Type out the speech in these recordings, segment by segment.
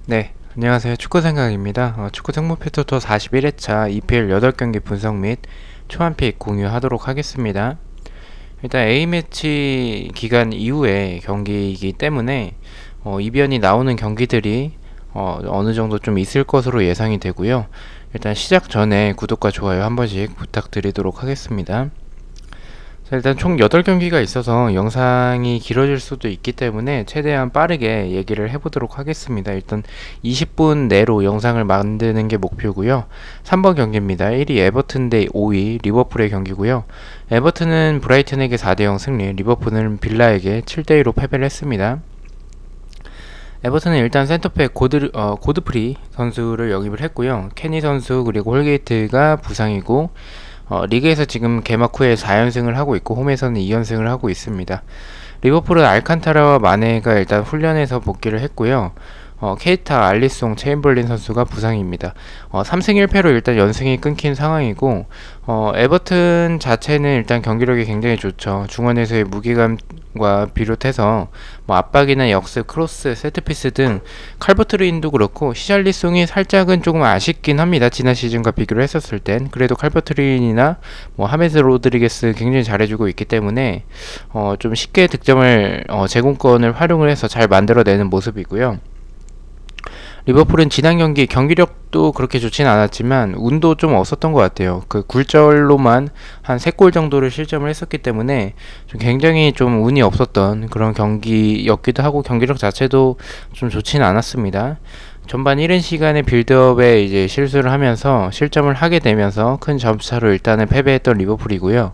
네, 안녕하세요. 축구생각입니다. 축구 생모피투토 41회차 EPL 8경기 분석 및 초안픽 공유하도록 하겠습니다. 일단 A매치 기간 이후에 경기이기 때문에 이변이 나오는 경기들이 어느 정도 좀 있을 것으로 예상이 되고요. 일단 시작 전에 구독과 좋아요 한 번씩 부탁드리도록 하겠습니다. 자, 일단 총 8경기가 있어서 영상이 길어질 수도 있기 때문에 최대한 빠르게 얘기를 해보도록 하겠습니다. 일단 20분 내로 영상을 만드는 게 목표고요. 3번 경기입니다. 1위 에버튼 대 5위 리버풀의 경기고요. 에버튼은 브라이튼에게 4대0 승리, 리버풀은 빌라에게 7대2로 패배를 했습니다. 에버튼은 일단 센터백 고드프리 선수를 영입을 했고요. 케니 선수 그리고 홀게이트가 부상이고 리그에서 지금 개막 후에 4연승을 하고 있고 홈에서는 2연승을 하고 있습니다. 리버풀은 알칸타라와 마네가 일단 훈련에서 복귀를 했고요. 케이타, 알리송, 체인벌린 선수가 부상입니다. 3승 1패로 일단 연승이 끊긴 상황이고 에버튼 자체는 일단 경기력이 굉장히 좋죠. 중원에서의 무게감과 비롯해서 압박이나 역습, 크로스, 세트피스 등 칼버트르인도 그렇고 시샬리송이 살짝은 조금 아쉽긴 합니다. 지난 시즌과 비교를 했었을 땐 그래도 칼버트르인이나 하메스 로드리게스 굉장히 잘해주고 있기 때문에 좀 쉽게 득점을 제공권을 활용을 해서 잘 만들어내는 모습이고요. 리버풀은 지난 경기 경기력도 그렇게 좋진 않았지만 운도 좀 없었던 것 같아요. 그 굴절로만 한 3골 정도를 실점을 했었기 때문에 좀 굉장히 좀 운이 없었던 그런 경기였기도 하고 경기력 자체도 좀 좋진 않았습니다. 전반 이른 시간에 빌드업에 이제 실수를 하면서 실점을 하게 되면서 큰 점수차로 일단은 패배했던 리버풀이고요.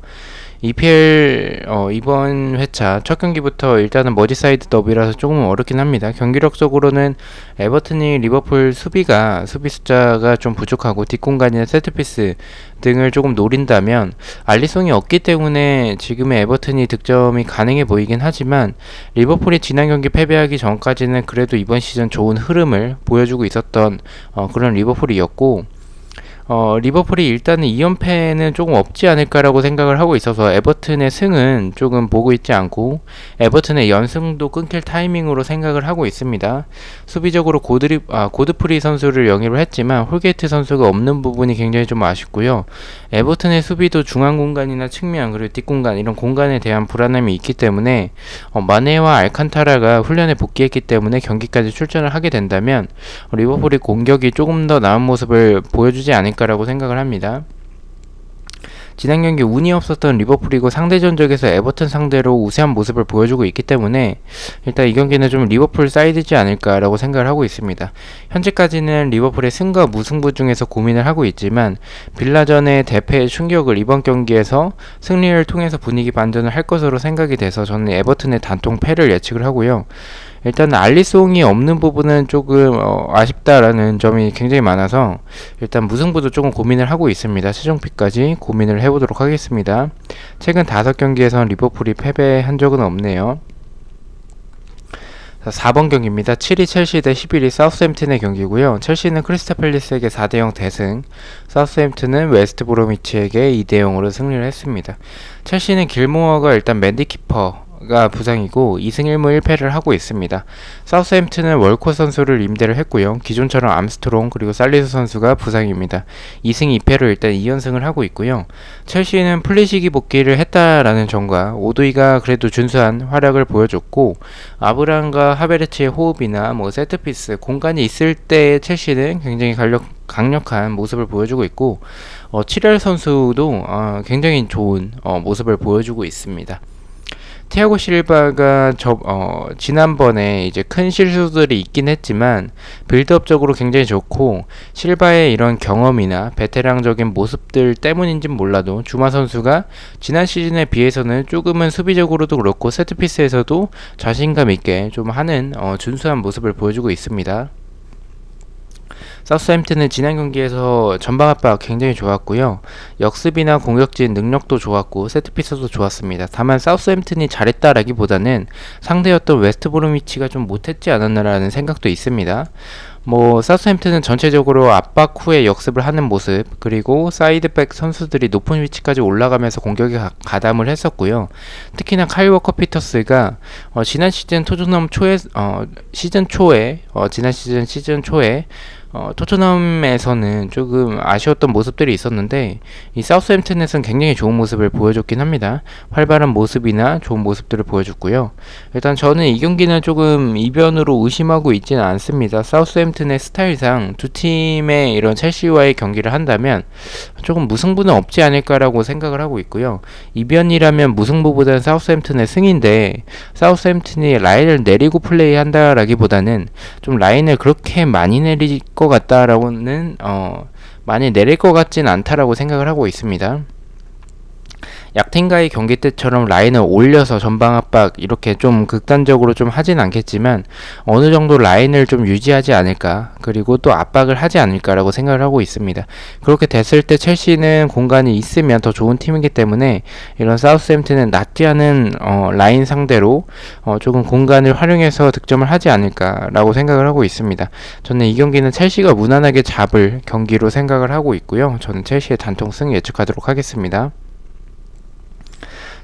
EPL 이번 회차 첫 경기부터 일단은 머지사이드 더비라서 조금 어렵긴 합니다. 경기력적으로는 에버튼이 리버풀 수비 숫자가 좀 부족하고 뒷공간이나 세트피스 등을 조금 노린다면 알리송이 없기 때문에 지금의 에버튼이 득점이 가능해 보이긴 하지만 리버풀이 지난 경기 패배하기 전까지는 그래도 이번 시즌 좋은 흐름을 보여주고 있었던 그런 리버풀이었고 리버풀이 일단은 2연패는 조금 없지 않을까라고 생각을 하고 있어서 에버튼의 승은 조금 보고 있지 않고 에버튼의 연승도 끊길 타이밍으로 생각을 하고 있습니다. 수비적으로 고드프리 선수를 영입을 했지만 홀게이트 선수가 없는 부분이 굉장히 좀 아쉽고요. 에버튼의 수비도 중앙 공간이나 측면 그리고 뒷공간 이런 공간에 대한 불안함이 있기 때문에 마네와 알칸타라가 훈련에 복귀했기 때문에 경기까지 출전을 하게 된다면 리버풀이 공격이 조금 더 나은 모습을 보여주지 않을까라고 생각을 합니다. 지난 경기 운이 없었던 리버풀이고 상대 전적에서 에버튼 상대로 우세한 모습을 보여주고 있기 때문에 일단 이 경기는 좀 리버풀 사이드지 않을까라고 생각을 하고 있습니다. 현재까지는 리버풀의 승과 무승부 중에서 고민을 하고 있지만 빌라전의 대패의 충격을 이번 경기에서 승리를 통해서 분위기 반전을 할 것으로 생각이 돼서 저는 에버튼의 단통 패를 예측을 하고요. 일단 알리송이 없는 부분은 조금 아쉽다라는 점이 굉장히 많아서 일단 무승부도 조금 고민을 하고 있습니다. 최종픽까지 고민을 해보도록 하겠습니다. 최근 5경기에선 리버풀이 패배한 적은 없네요. 4번 경기입니다. 7위 첼시 대 11위 사우스햄튼의 경기고요. 첼시는 크리스탈 팰리스에게 4대0 대승, 사우스햄튼은 웨스트 브로미치에게 2대0으로 승리를 했습니다. 첼시는 길모어가 일단 맨디 키퍼가 부상이고 2승 1무 1패를 하고 있습니다. 사우스햄튼은 월코 선수를 임대를 했고요. 기존처럼 암스트롱 그리고 살리스 선수가 부상입니다. 2승 2패로 일단 2연승을 하고 있고요. 첼시는 플리시기 복귀를 했다라는 점과 오두이가 그래도 준수한 활약을 보여줬고 아브람과 하베르츠의 호흡이나 세트피스 공간이 있을 때 첼시는 굉장히 강력한 모습을 보여주고 있고 7열 선수도 굉장히 좋은 모습을 보여주고 있습니다. 티아고 실바가 지난번에 이제 큰 실수들이 있긴 했지만 빌드업적으로 굉장히 좋고 실바의 이런 경험이나 베테랑적인 모습들 때문인진 몰라도 주마 선수가 지난 시즌에 비해서는 조금은 수비적으로도 그렇고 세트피스에서도 자신감 있게 좀 하는 준수한 모습을 보여주고 있습니다. 사우스햄튼은 지난 경기에서 전방 압박 굉장히 좋았고요. 역습이나 공격진 능력도 좋았고 세트피스도 좋았습니다. 다만 사우스햄튼이 잘했다라기보다는 상대였던 웨스트브로미치가 좀 못했지 않았나라는 생각도 있습니다. 사우스햄튼은 전체적으로 압박 후에 역습을 하는 모습, 그리고 사이드백 선수들이 높은 위치까지 올라가면서 공격에 가담을 했었고요. 특히나 카일 워커 피터스가 지난 시즌 토트넘 초에 지난 시즌 초에 토트넘에서는 조금 아쉬웠던 모습들이 있었는데 이 사우스햄튼에서는 굉장히 좋은 모습을 보여줬긴 합니다. 활발한 모습이나 좋은 모습들을 보여줬고요. 일단 저는 이 경기는 조금 이변으로 의심하고 있지는 않습니다. 사우스햄튼의 스타일상 두 팀의 이런 첼시와의 경기를 한다면 조금 무승부는 없지 않을까라고 생각을 하고 있고요. 이변이라면 무승부보다는 사우스햄튼의 승인데 사우스햄튼이 라인을 내리고 플레이한다라기보다는 좀 라인을 그렇게 많이 내릴 것 같다라고는 많이 내릴 것 같진 않다라고 생각을 하고 있습니다. 약팀과의 경기 때처럼 라인을 올려서 전방 압박 이렇게 좀 극단적으로 좀 하진 않겠지만 어느 정도 라인을 좀 유지하지 않을까, 그리고 또 압박을 하지 않을까라고 생각을 하고 있습니다. 그렇게 됐을 때 첼시는 공간이 있으면 더 좋은 팀이기 때문에 이런 사우스햄튼은 낮지 않은 라인 상대로 조금 공간을 활용해서 득점을 하지 않을까라고 생각을 하고 있습니다. 저는 이 경기는 첼시가 무난하게 잡을 경기로 생각을 하고 있고요. 저는 첼시의 단통승 예측하도록 하겠습니다.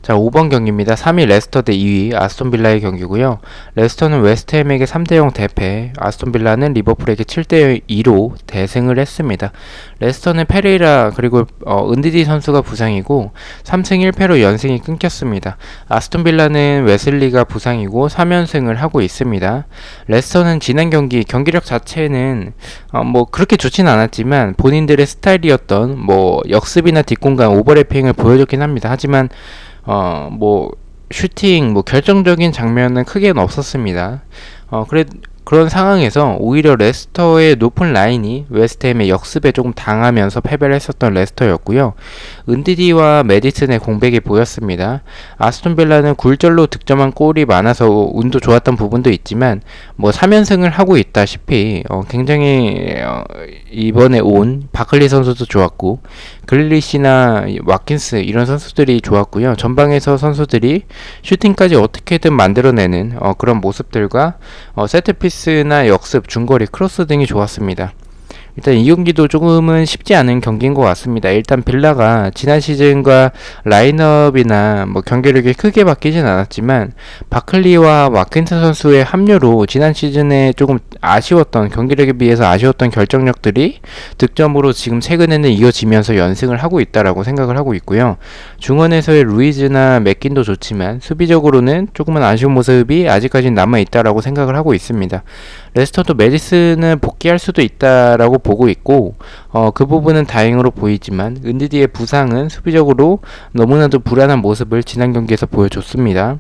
자, 5번 경기입니다. 3위 레스터 대 2위 아스톤빌라의 경기고요. 레스터는 웨스트햄에게 3대0 대패, 아스톤빌라는 리버풀에게 7대2로 대승을 했습니다. 레스터는 페레이라 그리고 은디디 선수가 부상이고 3승 1패로 연승이 끊겼습니다. 아스톤빌라는 웨슬리가 부상이고 3연승을 하고 있습니다. 레스터는 지난 경기력 자체는 그렇게 좋진 않았지만 본인들의 스타일이었던 역습이나 뒷공간 오버래핑을 보여줬긴 합니다. 하지만 슈팅, 결정적인 장면은 크게는 없었습니다. 그런 상황에서 오히려 레스터의 높은 라인이 웨스트햄의 역습에 조금 당하면서 패배를 했었던 레스터였고요. 은디디와 메디슨의 공백이 보였습니다. 아스톤빌라는 굴절로 득점한 골이 많아서 운도 좋았던 부분도 있지만 3연승을 하고 있다시피 굉장히 이번에 온 바클리 선수도 좋았고 글리시나 왓킨스 이런 선수들이 좋았고요. 전방에서 선수들이 슈팅까지 어떻게든 만들어내는 그런 모습들과 세트피스나 역습, 중거리, 크로스 등이 좋았습니다. 일단 이 경기도 조금은 쉽지 않은 경기인 것 같습니다. 일단 빌라가 지난 시즌과 라인업이나 경기력이 크게 바뀌진 않았지만 바클리와 와킨스 선수의 합류로 지난 시즌에 조금 아쉬웠던, 경기력에 비해서 아쉬웠던 결정력들이 득점으로 지금 최근에는 이어지면서 연승을 하고 있다라고 생각을 하고 있고요. 중원에서의 루이즈나 맥긴도 좋지만 수비적으로는 조금은 아쉬운 모습이 아직까지 남아있다라고 생각을 하고 있습니다. 레스터도 메디슨을 복귀할 수도 있다라고 보고 있고 그 부분은 다행으로 보이지만 은디디의 부상은 수비적으로 너무나도 불안한 모습을 지난 경기에서 보여줬습니다.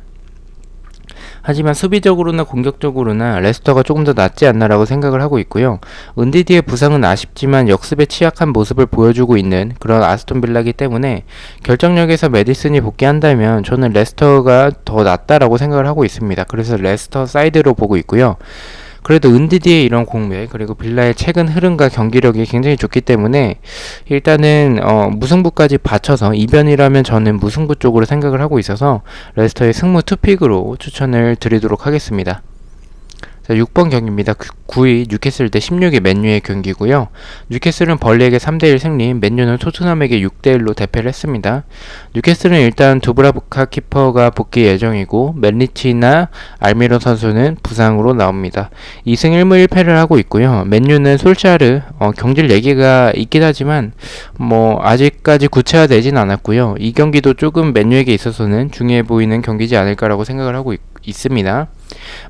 하지만 수비적으로나 공격적으로나 레스터가 조금 더 낫지 않나라고 생각을 하고 있고요. 은디디의 부상은 아쉽지만 역습에 취약한 모습을 보여주고 있는 그런 아스톤빌라이기 때문에 결정력에서 메디슨이 복귀한다면 저는 레스터가 더 낫다라고 생각을 하고 있습니다. 그래서 레스터 사이드로 보고 있고요. 그래도 은디디의 이런 공백, 그리고 빌라의 최근 흐름과 경기력이 굉장히 좋기 때문에 일단은 무승부까지 받쳐서 이변이라면 저는 무승부 쪽으로 생각을 하고 있어서 레스터의 승무 투픽으로 추천을 드리도록 하겠습니다. 자, 6번 경기입니다. 9위 뉴캐슬 대 16위 맨유의 경기고요. 뉴캐슬은 벌리에게 3대1 승리, 맨유는 토트넘에게 6대1로 대패를 했습니다. 뉴캐슬은 일단 두브라브카 키퍼가 복귀 예정이고 맨리치나 알미론 선수는 부상으로 나옵니다. 2승 1무 1패를 하고 있고요. 맨유는 솔샤르 경질 얘기가 있긴 하지만 아직까지 구체화되진 않았고요. 이 경기도 조금 맨유에게 있어서는 중요해 보이는 경기지 않을까라고 생각을 하고 있습니다.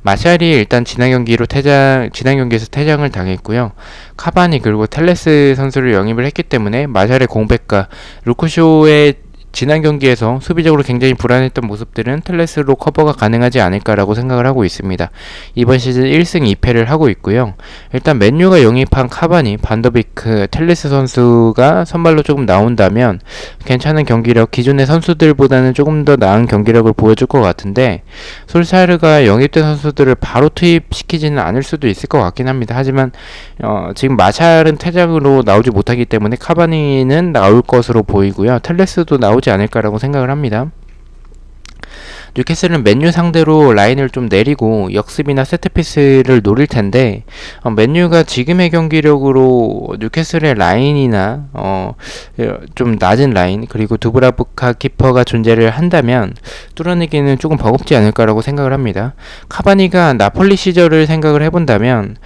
마샬이 일단 지난 경기에서 퇴장을 당했고요. 카바니 그리고 텔레스 선수를 영입을 했기 때문에 마샬의 공백과 루크쇼의 지난 경기에서 수비적으로 굉장히 불안했던 모습들은 텔레스로 커버가 가능하지 않을까라고 생각을 하고 있습니다. 이번 시즌 1승 2패를 하고 있고요. 일단 맨유가 영입한 카바니, 반더비크, 텔레스 선수가 선발로 조금 나온다면 괜찮은 경기력, 기존의 선수들보다는 조금 더 나은 경기력을 보여줄 것 같은데, 솔샤르가 영입된 선수들을 바로 투입시키지는 않을 수도 있을 것 같긴 합니다. 하지만 지금 마샬은 퇴장으로 나오지 못하기 때문에 카바니는 나올 것으로 보이고요. 텔레스도 나오지 않을까라고 생각을 합니다. 뉴캐슬은 맨유 상대로 라인을 좀 내리고 역습이나 세트피스를 노릴 텐데, 맨유가 지금의 경기력으로 뉴캐슬의 라인이나 좀 낮은 라인, 그리고 두브라부카 키퍼가 존재를 한다면 뚫어내기는 조금 버겁지 않을까라고 생각을 합니다. 카바니가 나폴리 시절을 생각을 해본다면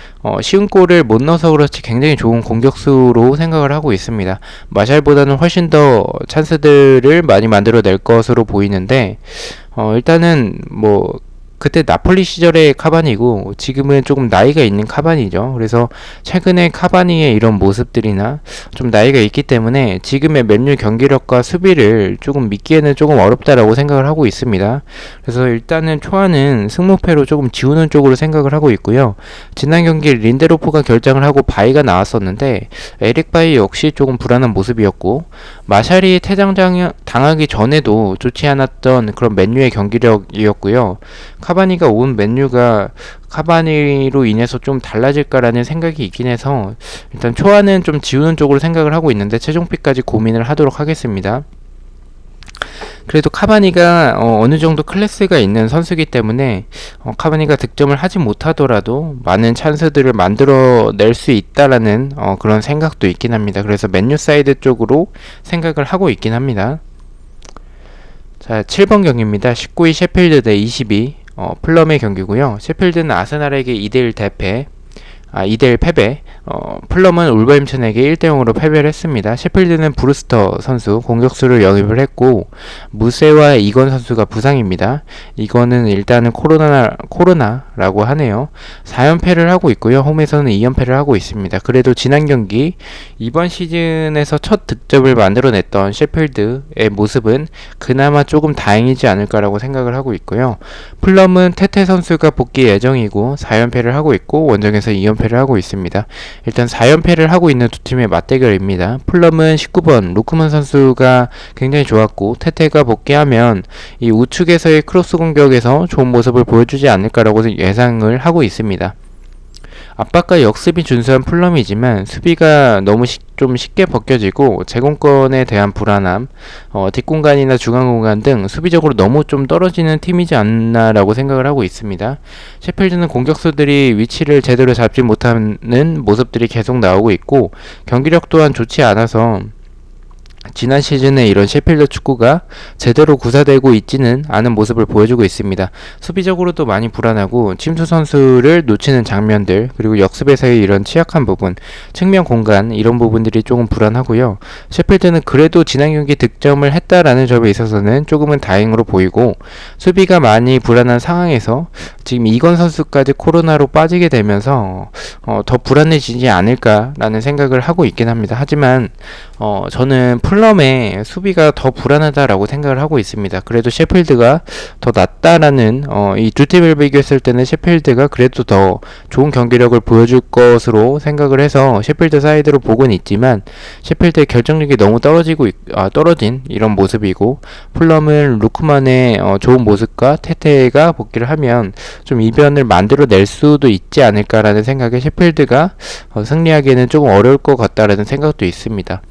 쉬운 골을 못 넣어서 그렇지 굉장히 좋은 공격수로 생각을 하고 있습니다. 마샬보다는 훨씬 더 찬스들을 많이 만들어낼 것으로 보이는데, 일단은 그때 나폴리 시절의 카바니고 지금은 조금 나이가 있는 카바니죠. 그래서 최근에 카바니의 이런 모습들이나 좀 나이가 있기 때문에 지금의 맨유 경기력과 수비를 조금 믿기에는 조금 어렵다라고 생각을 하고 있습니다. 그래서 일단은 초안은 승무패로 조금 지우는 쪽으로 생각을 하고 있고요. 지난 경기 린데로프가 결장을 하고 바이가 나왔었는데 에릭 바이 역시 조금 불안한 모습이었고, 마샬이 퇴장 당하기 전에도 좋지 않았던 그런 맨유의 경기력이었고요. 카바니가 온 맨유가 카바니로 인해서 좀 달라질까라는 생각이 있긴 해서 일단 초안은 좀 지우는 쪽으로 생각을 하고 있는데 최종픽까지 고민을 하도록 하겠습니다. 그래도 카바니가 어느 정도 클래스가 있는 선수이기 때문에 카바니가 득점을 하지 못하더라도 많은 찬스들을 만들어낼 수 있다라는 그런 생각도 있긴 합니다. 그래서 맨유 사이드 쪽으로 생각을 하고 있긴 합니다. 자, 7번 경기입니다. 19위 셰필드 대 22 플럼의 경기고요. 셰필드는 아스날에게 2대1 대패, 2대1 패배, 플럼은 울버햄튼에게 1대0으로 패배를 했습니다. 셰필드는 브루스터 선수 공격수를 영입을 했고, 무세와 이건 선수가 부상입니다. 이거는 일단은 코로나라고 하네요. 4연패를 하고 있고요. 홈에서는 2연패를 하고 있습니다. 그래도 지난 경기 이번 시즌에서 첫 득점을 만들어냈던 셰필드의 모습은 그나마 조금 다행이지 않을까라고 생각을 하고 있고요. 플럼은 테테 선수가 복귀 예정이고 4연패를 하고 있고 원정에서 2연패를 하고 있습니다. 일단 4연패를 하고 있는 두 팀의 맞대결입니다. 플럼은 19번 루크만 선수가 굉장히 좋았고, 테테가 복귀하면 이 우측에서의 크로스 공격에서 좋은 모습을 보여주지 않을까라고 예상을 하고 있습니다. 압박과 역습이 준수한 플럼이지만 수비가 너무 좀 쉽게 벗겨지고 제공권에 대한 불안함, 뒷공간이나 중앙공간 등 수비적으로 너무 좀 떨어지는 팀이지 않나라고 생각을 하고 있습니다. 셰필드는 공격수들이 위치를 제대로 잡지 못하는 모습들이 계속 나오고 있고, 경기력 또한 좋지 않아서 지난 시즌에 이런 셰필드 축구가 제대로 구사되고 있지는 않은 모습을 보여주고 있습니다. 수비적으로도 많이 불안하고 침투 선수를 놓치는 장면들, 그리고 역습에서의 이런 취약한 부분, 측면 공간, 이런 부분들이 조금 불안하고요. 셰필드는 그래도 지난 경기 득점을 했다라는 점에 있어서는 조금은 다행으로 보이고, 수비가 많이 불안한 상황에서 지금 이건 선수까지 코로나로 빠지게 되면서 더 불안해지지 않을까라는 생각을 하고 있긴 합니다. 하지만 저는 플럼의 수비가 더 불안하다라고 생각을 하고 있습니다. 그래도 셰필드가 더 낫다라는 이 두 팀을 비교했을 때는 셰필드가 그래도 더 좋은 경기력을 보여줄 것으로 생각을 해서 셰필드 사이드로 보고는 있지만, 셰필드의 결정력이 너무 떨어진 이런 모습이고, 플럼은 루크만의 좋은 모습과 테테가 복귀를 하면 좀 이변을 만들어낼 수도 있지 않을까라는 생각에 셰필드가 승리하기에는 조금 어려울 것 같다라는 생각도 있습니다.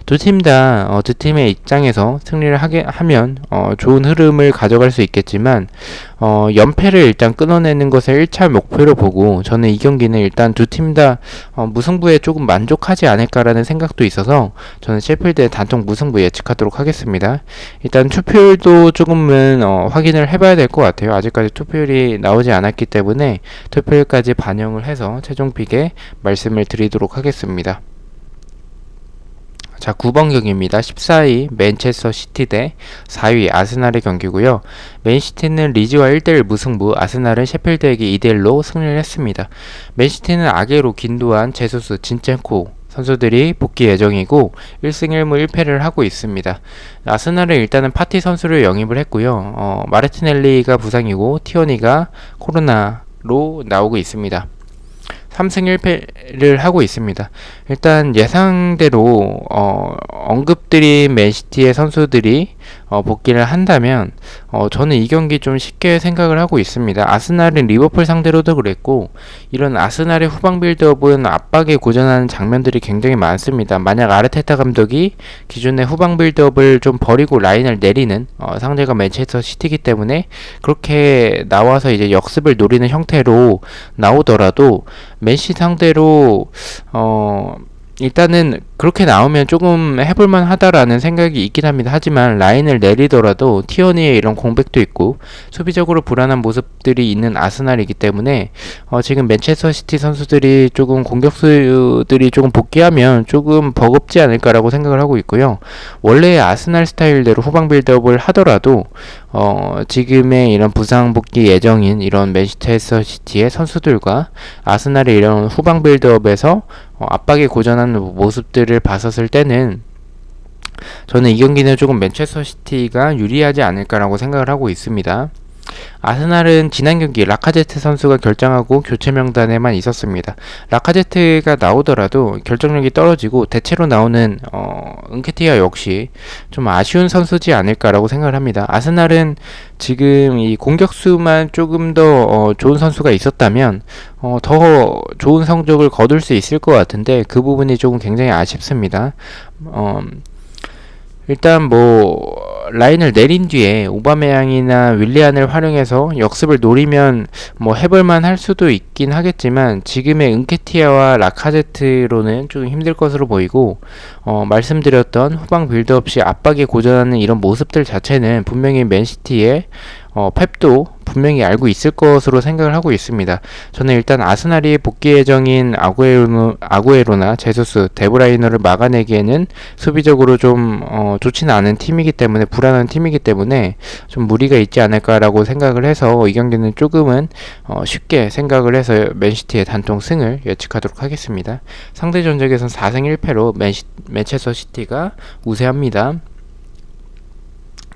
두 팀의 입장에서 승리를 하면 좋은 흐름을 가져갈 수 있겠지만, 연패를 일단 끊어내는 것을 1차 목표로 보고, 저는 이 경기는 일단 두 팀 다 무승부에 조금 만족하지 않을까라는 생각도 있어서 저는 셰필드의 단통 무승부 예측하도록 하겠습니다. 일단 투표율도 조금은 확인을 해봐야 될 것 같아요. 아직까지 투표율이 나오지 않았기 때문에 투표율까지 반영을 해서 최종 픽에 말씀을 드리도록 하겠습니다. 자, 9번 경기입니다. 14위 맨체스터 시티 대 4위 아스날의 경기고요. 맨시티는 리즈와 1대1 무승부, 아스날은 셰필드에게 2대1로 승리를 했습니다. 맨시티는 아게로, 긴도안, 제수스, 진첸코 선수들이 복귀 예정이고 1승 1무 1패를 하고 있습니다. 아스날은 일단은 파티 선수를 영입을 했고요. 마르티넬리가 부상이고 티오니가 코로나로 나오고 있습니다. 3승 1패를 하고 있습니다. 일단 예상대로 언급드린 맨시티의 선수들이 복귀를 한다면 저는 이 경기 좀 쉽게 생각을 하고 있습니다. 아스날은 리버풀 상대로도 그랬고 이런 아스날의 후방 빌드업은 압박에 고전하는 장면들이 굉장히 많습니다. 만약 아르테타 감독이 기존의 후방 빌드업을 좀 버리고 라인을 내리는 상대가 맨체스터 시티이기 때문에 그렇게 나와서 이제 역습을 노리는 형태로 나오더라도 맨시 상대로 일단은 그렇게 나오면 조금 해볼만 하다라는 생각이 있긴 합니다. 하지만 라인을 내리더라도 티어니의 이런 공백도 있고 수비적으로 불안한 모습들이 있는 아스날이기 때문에 지금 맨체스터 시티 선수들이 조금 공격수들이 조금 복귀하면 조금 버겁지 않을까라고 생각을 하고 있고요. 원래 아스날 스타일대로 후방 빌드업을 하더라도 지금의 이런 부상 복귀 예정인 이런 맨체스터 시티의 선수들과 아스날의 이런 후방 빌드업에서 압박에 고전하는 모습들을 봤었을 때는 저는 이 경기는 조금 맨체스터 시티가 유리하지 않을까라고 생각을 하고 있습니다. 아스날은 지난 경기 라카제트 선수가 결정하고 교체 명단에만 있었습니다. 라카제트가 나오더라도 결정력이 떨어지고 대체로 나오는 은케티아 역시 좀 아쉬운 선수지 않을까라고 생각을 합니다. 아스날은 지금 이 공격수만 조금 더 좋은 선수가 있었다면 더 좋은 성적을 거둘 수 있을 것 같은데 그 부분이 조금 굉장히 아쉽습니다. 일단 라인을 내린 뒤에 오바메양이나 윌리안을 활용해서 역습을 노리면 해볼만 할 수도 있긴 하겠지만 지금의 은케티아와 라카제트로는 좀 힘들 것으로 보이고 말씀드렸던 후방 빌드업 시 압박에 고전하는 이런 모습들 자체는 분명히 맨시티의 펩도 분명히 알고 있을 것으로 생각을 하고 있습니다. 저는 일단 아스날이 복귀 예정인 아구에로나 제수스, 데브라이너를 막아내기에는 수비적으로 좀 좋지는 않은 팀이기 때문에 불안한 팀이기 때문에 좀 무리가 있지 않을까라고 생각을 해서 이 경기는 조금은 쉽게 생각을 해서 맨시티의 단통 승을 예측하도록 하겠습니다. 상대 전적에선 4승 1패로 맨체스터 시티가 우세합니다.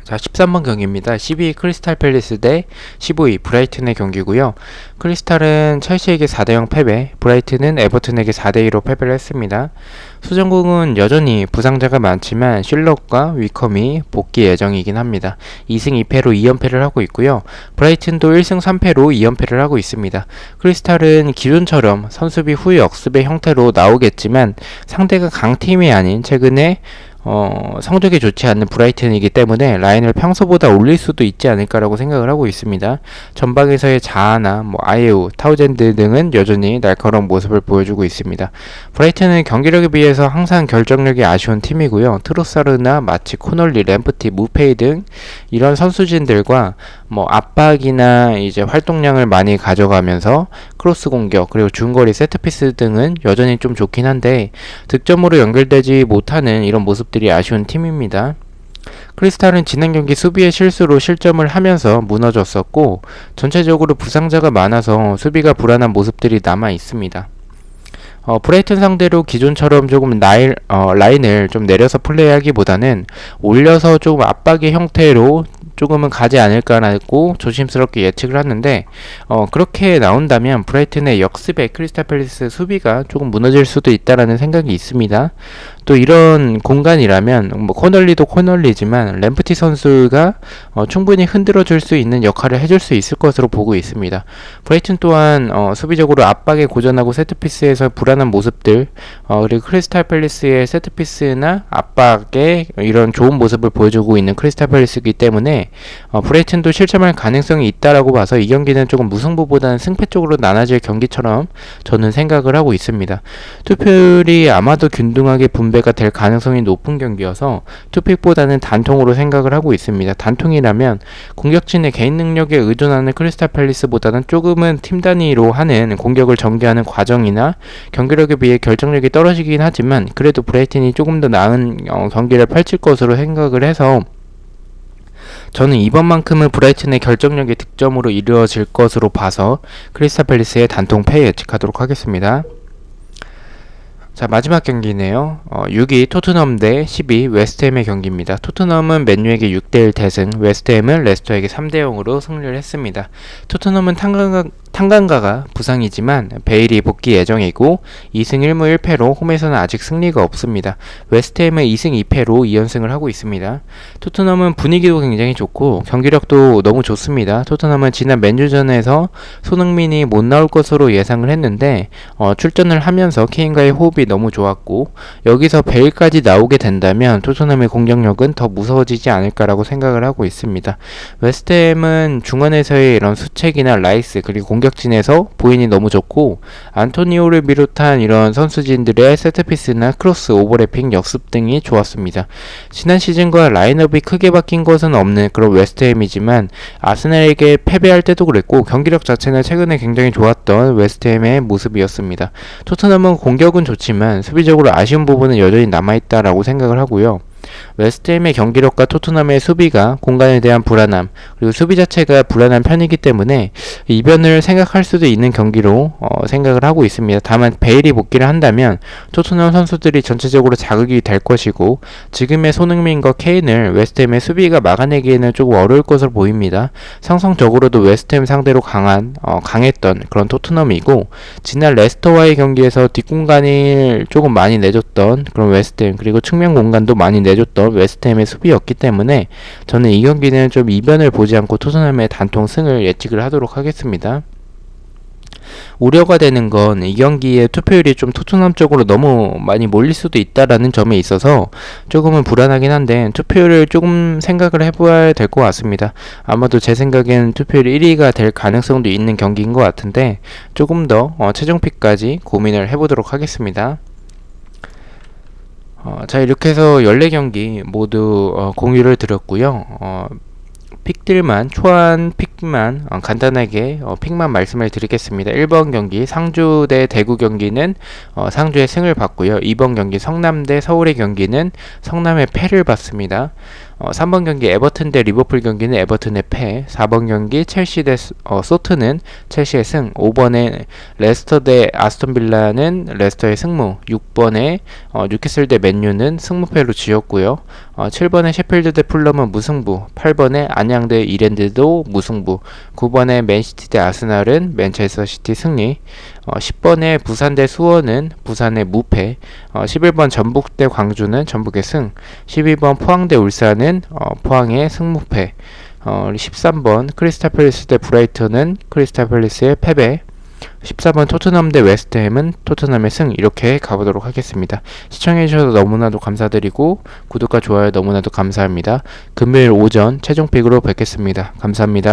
자, 13번 경기입니다. 12위 크리스탈 팰리스 대 15위 브라이튼의 경기고요. 크리스탈은 첼시에게 4대0 패배, 브라이튼은 에버튼에게 4대2로 패배를 했습니다. 수정국은 여전히 부상자가 많지만 실록과 위컴이 복귀 예정이긴 합니다. 2승 2패로 2연패를 하고 있고요. 브라이튼도 1승 3패로 2연패를 하고 있습니다. 크리스탈은 기존처럼 선수비 후 역습의 형태로 나오겠지만 상대가 강팀이 아닌 최근에 성적이 좋지 않는 브라이튼이기 때문에 라인을 평소보다 올릴 수도 있지 않을까라고 생각을 하고 있습니다. 전방에서의 자아나 아예우, 타우젠드 등은 여전히 날카로운 모습을 보여주고 있습니다. 브라이튼은 경기력에 비해서 항상 결정력이 아쉬운 팀이고요. 트로사르나 마치 코널리, 램프티, 무페이 등 이런 선수진들과 압박이나 이제 활동량을 많이 가져가면서 크로스 공격 그리고 중거리 세트피스 등은 여전히 좀 좋긴 한데 득점으로 연결되지 못하는 이런 모습들이 아쉬운 팀입니다. 크리스탈은 지난 경기 수비의 실수로 실점을 하면서 무너졌었고 전체적으로 부상자가 많아서 수비가 불안한 모습들이 남아 있습니다. 브라이튼 상대로 기존처럼 조금 라인을 좀 내려서 플레이하기보다는 올려서 조금 압박의 형태로 조금은 가지 않을까라고 조심스럽게 예측을 하는데 그렇게 나온다면 브라이튼의 역습에 크리스탈 팰리스 수비가 조금 무너질 수도 있다라는 생각이 있습니다. 또 이런 공간이라면 코널리도 코널리지만 램프티 선수가 충분히 흔들어 줄 수 있는 역할을 해줄 수 있을 것으로 보고 있습니다. 브라이튼 또한 수비적으로 압박에 고전하고 세트피스에서 불안한 모습들 그리고 크리스탈 팰리스의 세트피스나 압박에 이런 좋은 모습을 보여주고 있는 크리스탈 팰리스이기 때문에 브라이튼도 실점할 가능성이 있다라고 봐서 이 경기는 조금 무승부보다는 승패 쪽으로 나눠질 경기처럼 저는 생각을 하고 있습니다. 투표율이 아마도 균등하게 분배가 될 가능성이 높은 경기여서 투픽보다는 단통으로 생각을 하고 있습니다. 단통이라면 공격진의 개인 능력에 의존하는 크리스탈 팰리스보다는 조금은 팀 단위로 하는 공격을 전개하는 과정이나 경기력에 비해 결정력이 떨어지긴 하지만 그래도 브라이튼이 조금 더 나은 경기를 펼칠 것으로 생각을 해서 저는 이번만큼은 브라이튼의 결정력이 득점으로 이루어질 것으로 봐서 크리스탈 팰리스의 단통 패 예측하도록 하겠습니다. 자, 마지막 경기네요. 6위 토트넘 대 12 웨스트햄의 경기입니다. 토트넘은 맨유에게 6대1 대승, 웨스트햄은 레스터에게 3대0으로 승리를 했습니다. 토트넘은 탕강가가 부상이지만 베일이 복귀 예정이고 2승 1무 1패로 홈에서는 아직 승리가 없습니다. 웨스트햄은 2승 2패로 2연승을 하고 있습니다. 토트넘은 분위기도 굉장히 좋고 경기력도 너무 좋습니다. 토트넘은 지난 맨유전에서 손흥민이 못 나올 것으로 예상을 했는데 출전을 하면서 케인과의 호흡이 너무 좋았고 여기서 베일까지 나오게 된다면 토트넘의 공격력은 더 무서워지지 않을까라고 생각을 하고 있습니다. 웨스트햄은 중원에서의 이런 수책이나 라이스 그리고 공격진에서 보인이 너무 좋고 안토니오를 비롯한 이런 선수진들의 세트피스나 크로스, 오버래핑, 역습 등이 좋았습니다. 지난 시즌과 라인업이 크게 바뀐 것은 없는 그런 웨스트햄이지만 아스날에게 패배할 때도 그랬고 경기력 자체는 최근에 굉장히 좋았던 웨스트햄의 모습이었습니다. 토트넘은 공격은 좋지만 수비적으로 아쉬운 부분은 여전히 남아있다라고 생각을 하고요. 웨스트햄의 경기력과 토트넘의 수비가 공간에 대한 불안함 그리고 수비 자체가 불안한 편이기 때문에 이변을 생각할 수도 있는 경기로 생각을 하고 있습니다. 다만 베일이 복귀를 한다면 토트넘 선수들이 전체적으로 자극이 될 것이고 지금의 손흥민과 케인을 웨스트햄의 수비가 막아내기에는 조금 어려울 것으로 보입니다. 상성적으로도 웨스트햄 상대로 강했던 그런 토트넘이고 지난 레스터와의 경기에서 뒷공간을 조금 많이 내줬던 그런 웨스트햄 그리고 측면 공간도 많이 내줬던 웨스트햄의 수비였기 때문에 저는 이 경기는 좀 이변을 보지 않고 토트넘의 단통 승을 예측을 하도록 하겠습니다. 우려가 되는 건 이 경기의 투표율이 좀 토트넘 쪽으로 너무 많이 몰릴 수도 있다라는 점에 있어서 조금은 불안하긴 한데 투표율을 조금 생각을 해봐야 될 것 같습니다. 아마도 제 생각엔 투표율 1위가 될 가능성도 있는 경기인 것 같은데 조금 더 최종픽까지 고민을 해보도록 하겠습니다. 자, 이렇게 해서 14경기 모두 공유를 드렸고요. 픽들만, 초안 픽만 간단하게 픽만 말씀을 드리겠습니다. 1번 경기 상주 대 대구 경기는 상주의 승을 봤고요. 2번 경기 성남 대 서울의 경기는 성남의 패를 봤습니다. 3번 경기 에버튼 대 리버풀 경기는 에버튼의 패, 4번 경기 첼시 대 소트는 첼시의 승, 5번에 레스터 대 아스톤빌라는 레스터의 승무, 6번에 뉴캐슬 대 맨유는 승무패로 지었고요. 7번에 셰필드 대 풀럼은 무승부, 8번에 안양 대 이랜드도 무승부, 9번에 맨시티 대 아스날은 맨체스터 시티 승리, 10번에 부산 대 수원은 부산의 무패, 11번 전북 대 광주는 전북의 승, 12번 포항 대 울산은 포항의 승무패, 13번 크리스탈 팰리스 대 브라이턴은 크리스탈 팰리스의 패배, 14번 토트넘 대 웨스트햄은 토트넘의 승 이렇게 가보도록 하겠습니다. 시청해주셔서 너무나도 감사드리고 구독과 좋아요 너무나도 감사합니다. 금요일 오전 최종픽으로 뵙겠습니다. 감사합니다.